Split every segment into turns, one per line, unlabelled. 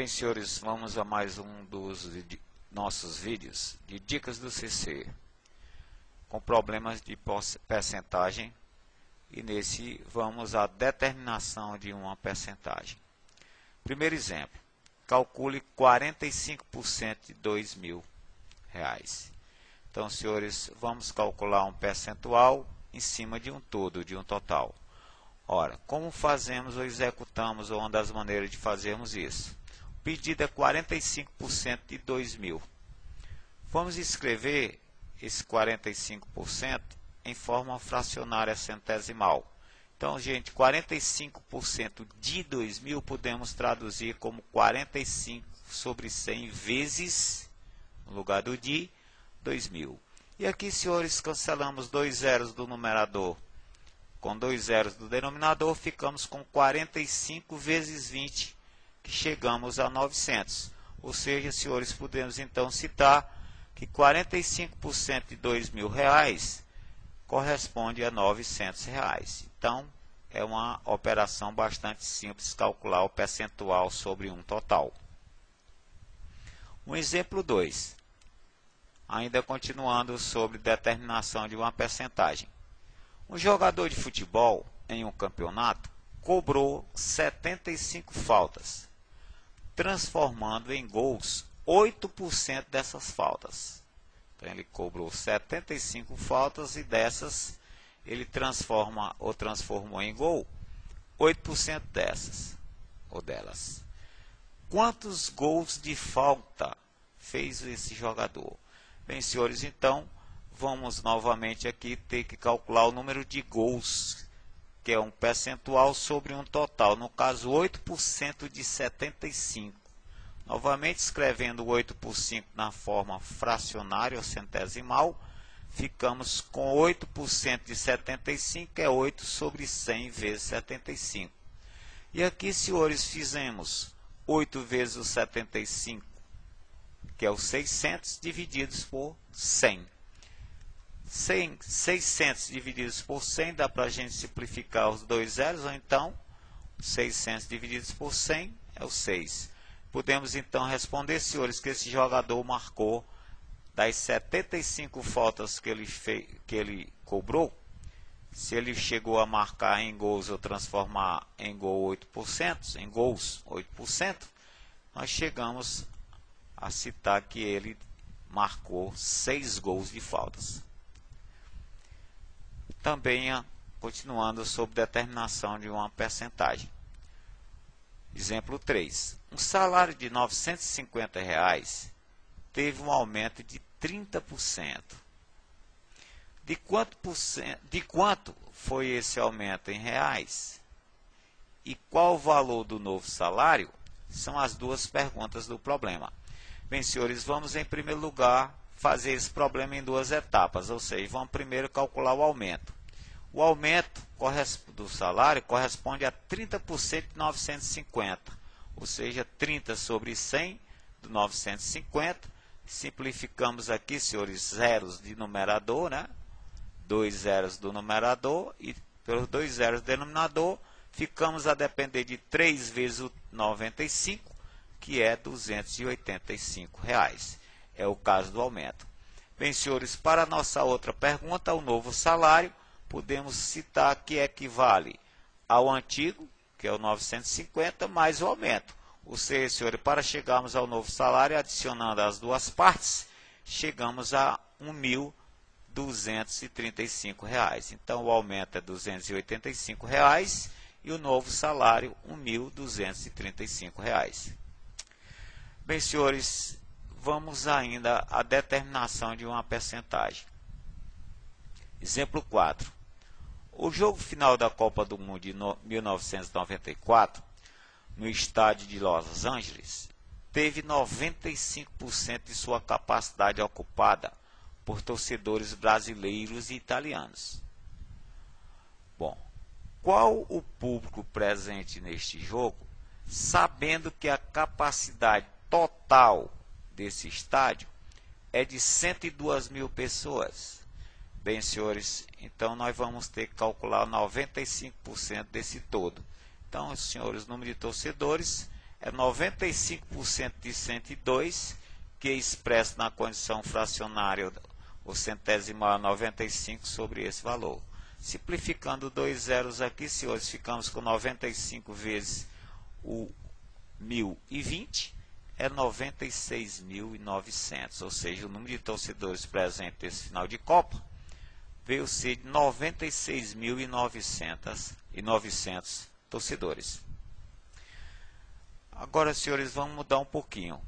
Bem, senhores, vamos a mais um dos nossos vídeos de dicas do CC com problemas de percentagem, e nesse vamos à determinação de uma percentagem. Primeiro exemplo, calcule 45% de R$2.000. Então, senhores, vamos calcular um percentual em cima de um todo, de um total. Ora, como fazemos ou executamos, ou uma das maneiras de fazermos isso? O pedido é 45% de 2.000. Vamos escrever esse 45% em forma fracionária centesimal. Então, gente, 45% de 2.000 podemos traduzir como 45 sobre 100 vezes, no lugar do de, 2.000. E aqui, senhores, cancelamos 2 zeros do numerador com 2 zeros do denominador, ficamos com 45 vezes 20, que chegamos a 900. Ou seja, senhores, podemos então citar que 45% de R$2.000 corresponde a R$900. Então, é uma operação bastante simples calcular o percentual sobre um total. Um exemplo 2. Ainda continuando sobre determinação de uma percentagem. Um jogador de futebol em um campeonato cobrou 75 faltas, transformando em gols 8% dessas faltas. Então ele cobrou 75 faltas e dessas ele transformou em gol 8% dessas ou delas. Quantos gols de falta fez esse jogador? Bem, senhores, então vamos novamente aqui ter que calcular o número de gols, que é um percentual sobre um total, no caso 8% de 75. Novamente escrevendo 8 por 5 na forma fracionária ou centesimal, ficamos com 8% de 75, que é 8 sobre 100 vezes 75. E aqui, senhores, fizemos 8 vezes o 75, que é os 600, divididos por 100. 600 divididos por 100, dá para a gente simplificar os dois zeros, ou então 600 divididos por 100 é o 6. Podemos então responder, senhores, que esse jogador marcou das 75 faltas que ele cobrou, se ele chegou a marcar em gols ou transformar em gol 8%, em gols 8%, nós chegamos a citar que ele marcou 6 gols de faltas. Também continuando sobre determinação de uma percentagem. Exemplo 3. Um salário de R$950 teve um aumento de 30%. De quanto foi esse aumento em reais? E qual o valor do novo salário? São as duas perguntas do problema. Bem, senhores, vamos em primeiro lugar fazer esse problema em duas etapas, ou seja, vamos primeiro calcular o aumento. O aumento do salário corresponde a 30% de 950, ou seja, 30 sobre 100 do 950. Simplificamos aqui, senhores, zeros de numerador, né? 2 zeros do numerador e pelos 2 zeros do denominador, ficamos a depender de 3 vezes o 95, que é R$285. É o caso do aumento. Bem, senhores, para a nossa outra pergunta, o novo salário, podemos citar que equivale ao antigo, que é o 950, mais o aumento. Ou seja, senhores, para chegarmos ao novo salário, adicionando as duas partes, chegamos a R$1.235. Então, o aumento é R$285 e o novo salário R$1.235. Bem, senhores, vamos ainda à determinação de uma percentagem. Exemplo 4. O jogo final da Copa do Mundo de 1994, no estádio de Los Angeles, teve 95% de sua capacidade ocupada por torcedores brasileiros e italianos. Bom, qual o público presente neste jogo, sabendo que a capacidade total desse estádio é de 102.000 pessoas? Bem, senhores, então nós vamos ter que calcular 95% desse todo. Então, senhores, o número de torcedores é 95% de 102, que é expresso na condição fracionária, o centesimal é 95 sobre esse valor. Simplificando dois zeros aqui, senhores, ficamos com 95 vezes o 1020, é 96.900, ou seja, o número de torcedores presentes nesse final de Copa veio ser de 96.900 torcedores. Agora, senhores, vamos mudar um pouquinho.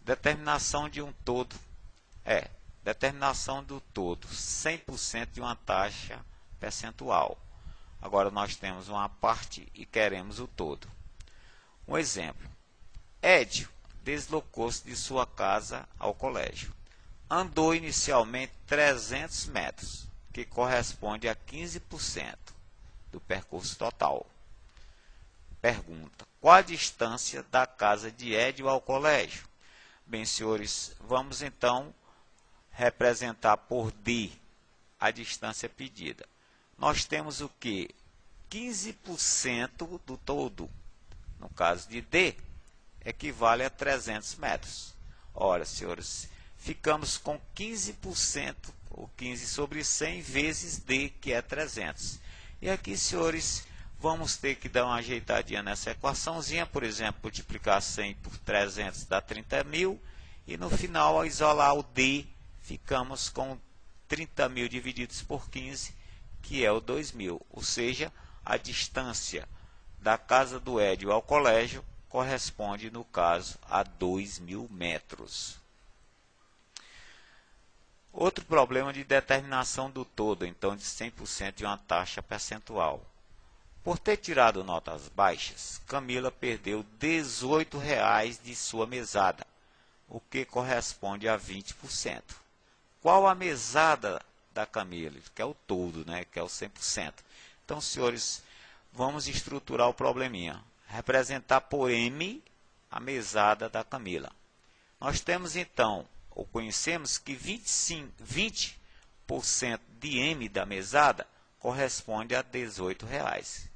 Determinação de um todo determinação do todo, 100% de uma taxa percentual. Agora nós temos uma parte e queremos o todo. Um exemplo: Édio deslocou-se de sua casa ao colégio. Andou inicialmente 300 metros, que corresponde a 15% do percurso total. Pergunta: qual a distância da casa de Édio ao colégio? Bem, senhores, vamos então representar por D a distância pedida. Nós temos o que? 15% do todo. No caso de D, equivale a 300 metros. Ora, senhores, ficamos com 15%, ou 15 sobre 100 vezes D, que é 300. E aqui, senhores, vamos ter que dar uma ajeitadinha nessa equaçãozinha. Por exemplo, multiplicar 100 por 300 dá 30.000. E no final, ao isolar o D, ficamos com 30.000 divididos por 15, que é o 2.000. Ou seja, a distância da casa do Édio ao colégio corresponde, no caso, a 2.000 metros. Outro problema de determinação do todo, então, de 100% de uma taxa percentual. Por ter tirado notas baixas, Camila perdeu R$18 de sua mesada, o que corresponde a 20%. Qual a mesada da Camila? Que é o todo, né? Que é o 100%. Então, senhores, vamos estruturar o probleminha. Representar por M a mesada da Camila. Nós temos, então, ou conhecemos que 20% de M da mesada corresponde a R$18.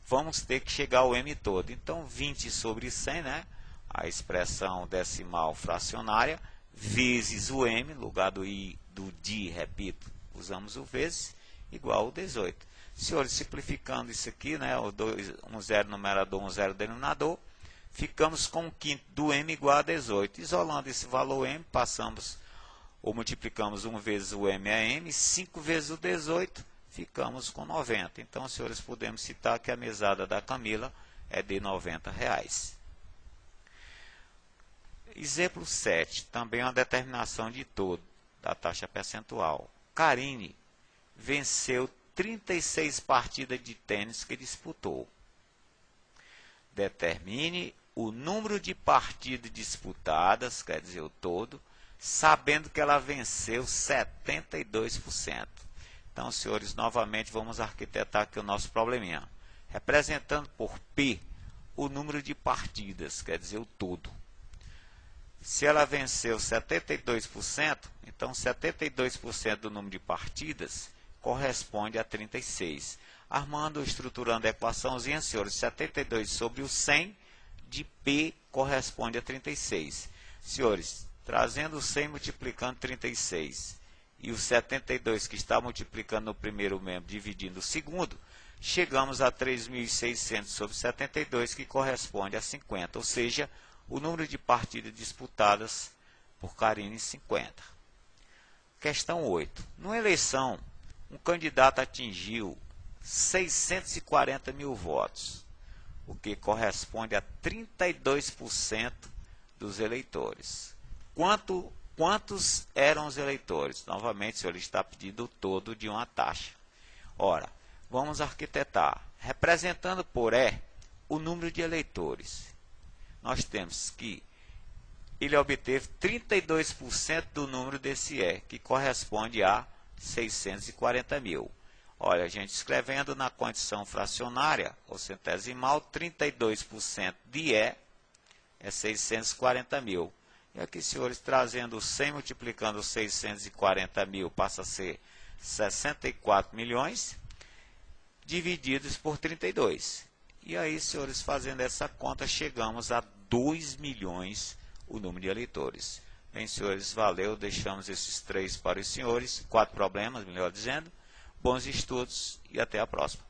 Vamos ter que chegar ao M todo. Então, 20 sobre 100, né? A expressão decimal fracionária, vezes o M, no lugar do I, do D, repito, usamos o vezes, igual ao 18. Senhores, simplificando isso aqui, né, um zero numerador, um zero denominador, ficamos com um quinto do M igual a 18. Isolando esse valor M, passamos ou multiplicamos 1 vezes o M é M, 5 vezes o 18, ficamos com 90. Então, senhores, podemos citar que a mesada da Camila é de R$90. Exemplo 7, também uma determinação de todo da taxa percentual. Karine venceu 36 partidas de tênis que disputou. Determine o número de partidas disputadas, quer dizer, o todo, sabendo que ela venceu 72%. Então, senhores, novamente vamos arquitetar aqui o nosso probleminha. Representando por P o número de partidas, quer dizer, o todo. Se ela venceu 72%, então 72% do número de partidas corresponde a 36. Armando, estruturando a equaçãozinha, senhores, 72 sobre o 100 de P corresponde a 36. Senhores, trazendo o 100 multiplicando 36 e o 72 que está multiplicando no primeiro membro dividindo o segundo, chegamos a 3.600 sobre 72, que corresponde a 50, ou seja, o número de partidas disputadas por Karine, 50. Questão 8. Numa eleição, um candidato atingiu 640.000 votos, o que corresponde a 32% dos eleitores. Quantos eram os eleitores? Novamente, o senhor está pedindo o todo de uma taxa. Ora, vamos arquitetar. Representando por E o número de eleitores. Nós temos que ele obteve 32% do número desse E, que corresponde a 640.000. Olha, gente, escrevendo na condição fracionária, ou centesimal, 32% de E é 640.000. E aqui, senhores, trazendo 100 multiplicando 640.000, passa a ser 64 milhões, divididos por 32. E aí, senhores, fazendo essa conta, chegamos a 2 milhões o número de eleitores. Bem, senhores, valeu, deixamos esses 3 para os senhores, 4 problemas, melhor dizendo. Bons estudos e até a próxima.